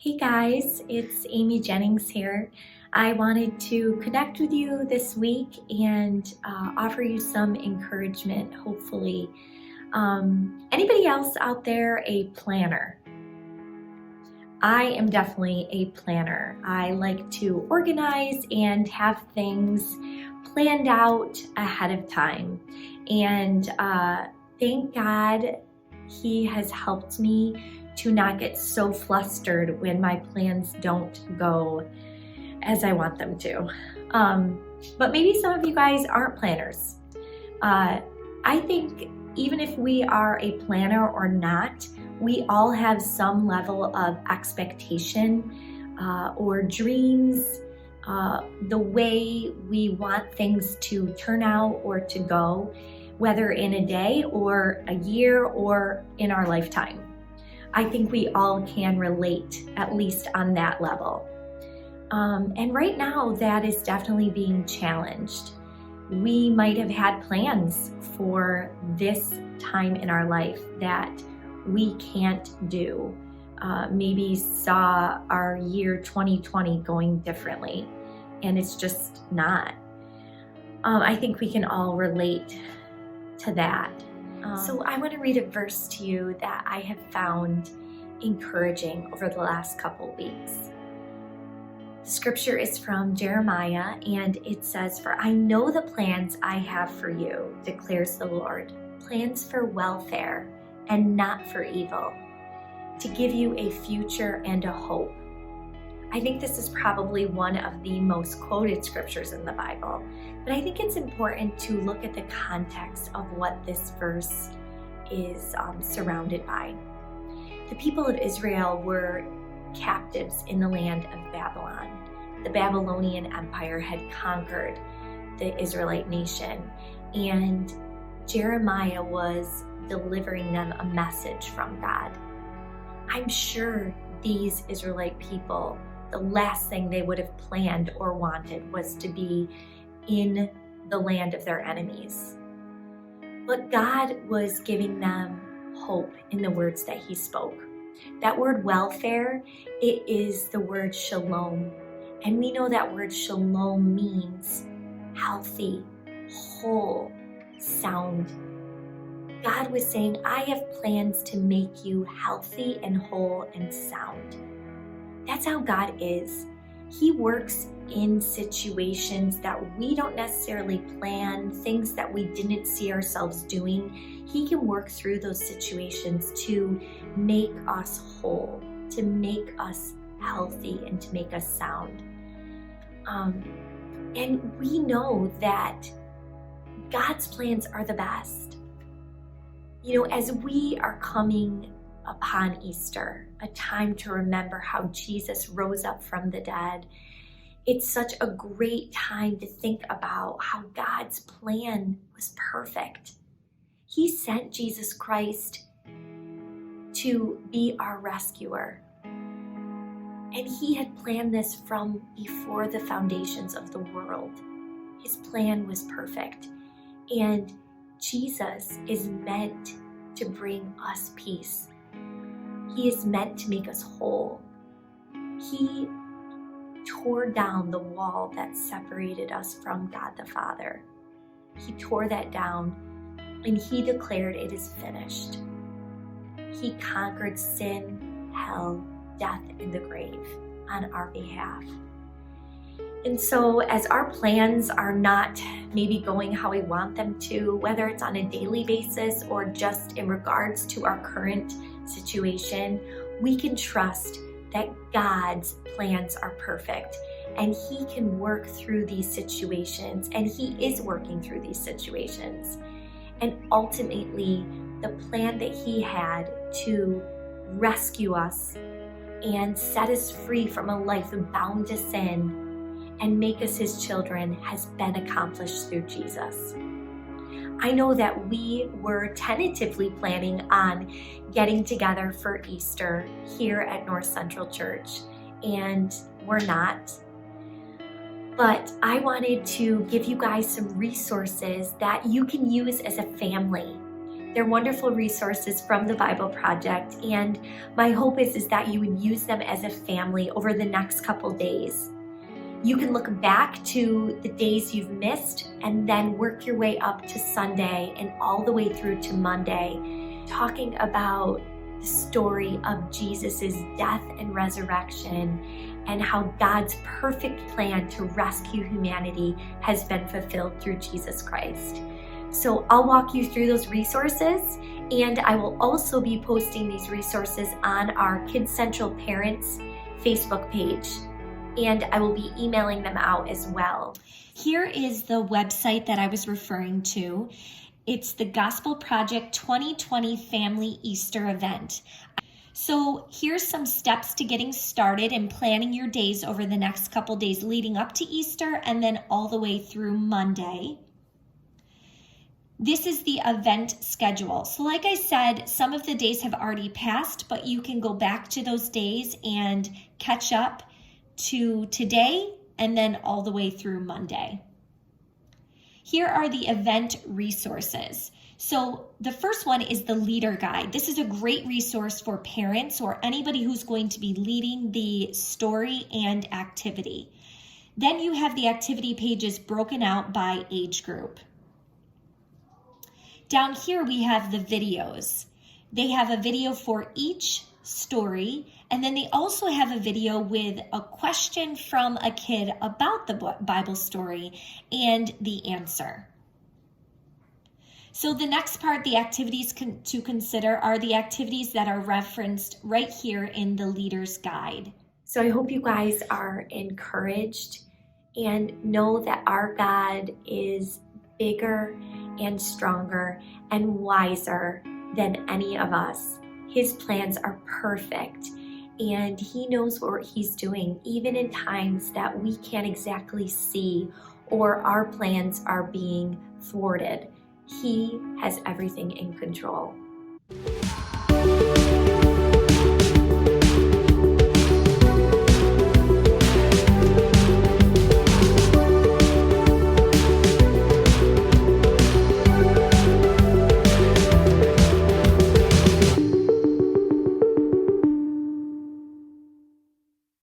Hey guys, it's Amy Jennings here. I wanted to connect with you this week and offer you some encouragement, hopefully. Anybody else out there a planner? I am definitely a planner. I like to organize and have things planned out ahead of time. And thank God He has helped me to not get so flustered when my plans don't go as I want them to. But maybe some of you guys aren't planners. I think even if we are a planner or not, we all have some level of expectation or dreams, the way we want things to turn out or to go, whether in a day or a year or in our lifetime. I think we all can relate, at least on that level. And right now, that is definitely being challenged. We might have had plans for this time in our life that we can't do. Maybe saw our year 2020 going differently, and it's just not. I think we can all relate to that. So I want to read a verse to you that I have found encouraging over the last couple weeks. Scripture is from Jeremiah, and it says, "For I know the plans I have for you, declares the Lord, plans for welfare and not for evil, to give you a future and a hope." I think this is probably one of the most quoted scriptures in the Bible, but I think it's important to look at the context of what this verse is surrounded by. The people of Israel were captives in the land of Babylon. The Babylonian Empire had conquered the Israelite nation, and Jeremiah was delivering them a message from God. I'm sure these Israelite people, the last thing they would have planned or wanted was to be in the land of their enemies. But God was giving them hope in the words that He spoke. That word welfare, it is the word shalom. And we know that word shalom means healthy, whole, sound. God was saying, I have plans to make you healthy and whole and sound. That's how God is. He works in situations that we don't necessarily plan, things that we didn't see ourselves doing. He can work through those situations to make us whole, to make us healthy, and to make us sound. And we know that God's plans are the best. You know, as we are coming upon Easter, a time to remember how Jesus rose up from the dead, it's such a great time to think about how God's plan was perfect. He sent Jesus Christ to be our rescuer. And He had planned this from before the foundations of the world. His plan was perfect. And Jesus is meant to bring us peace. He is meant to make us whole. He tore down the wall that separated us from God the Father. He tore that down, and He declared it is finished. He conquered sin, hell, death, and the grave on our behalf. And so as our plans are not maybe going how we want them to, whether it's on a daily basis or just in regards to our current situation, we can trust that God's plans are perfect and He can work through these situations, and He is working through these situations. And ultimately, the plan that He had to rescue us and set us free from a life bound to sin and make us His children has been accomplished through Jesus. I know that we were tentatively planning on getting together for Easter here at North Central Church, and we're not. But I wanted to give you guys some resources that you can use as a family They're wonderful resources from the Bible Project, and my hope is that you would use them as a family over the next couple days. You can look back to the days you've missed and then work your way up to Sunday and all the way through to Monday, talking about the story of Jesus's death and resurrection and how God's perfect plan to rescue humanity has been fulfilled through Jesus Christ. So I'll walk you through those resources, and I will also be posting these resources on our Kids Central Parents Facebook page, and I will be emailing them out as well. Here is the website that I was referring to. It's the Gospel Project 2020 Family Easter event. So here's some steps to getting started and planning your days over the next couple days leading up to Easter and then all the way through Monday. This is the event schedule. So like I said, some of the days have already passed, but you can go back to those days and catch up to today and then all the way through Monday. Here are the event resources. So the first one is the leader guide. This is a great resource for parents or anybody who's going to be leading the story and activity. Then you have the activity pages broken out by age group. Down here we have the videos. They have a video for each story, and then they also have a video with a question from a kid about the Bible story and the answer. So the next part, the activities to consider, are the activities that are referenced right here in the leader's guide. So I hope you guys are encouraged and know that our God is bigger and stronger and wiser than any of us. His plans are perfect, and he knows what he's doing, even in times that we can't exactly see or our plans are being thwarted. He has everything in control.